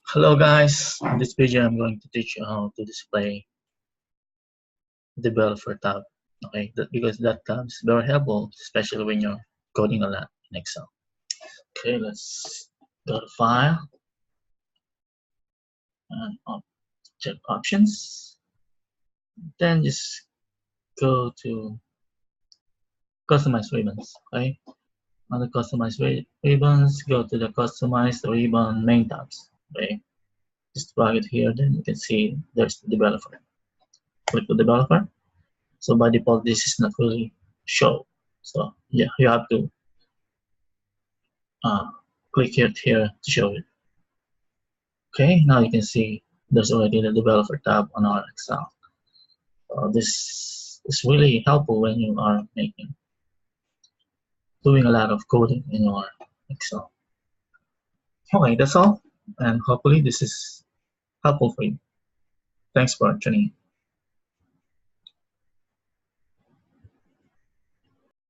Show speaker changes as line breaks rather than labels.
Hello guys, in this video I'm going to teach you how to display developer tab. Okay, because that tab is very helpful, especially when you're coding a lot in Excel. Okay, let's go to File and check Options. Then just go to Customize Ribbons. Okay, on the Customize Ribbons, go to the Customize Ribbon main tabs. Okay, just drag it here. Then you can see there's the developer. Click the developer. So by default, this is not really show. So yeah, you have to click here to show it. Okay, now you can see there's already the developer tab on our Excel. This is really helpful when you are doing a lot of coding in your Excel. Okay, that's all, and hopefully this is helpful for you. Thanks for tuning in.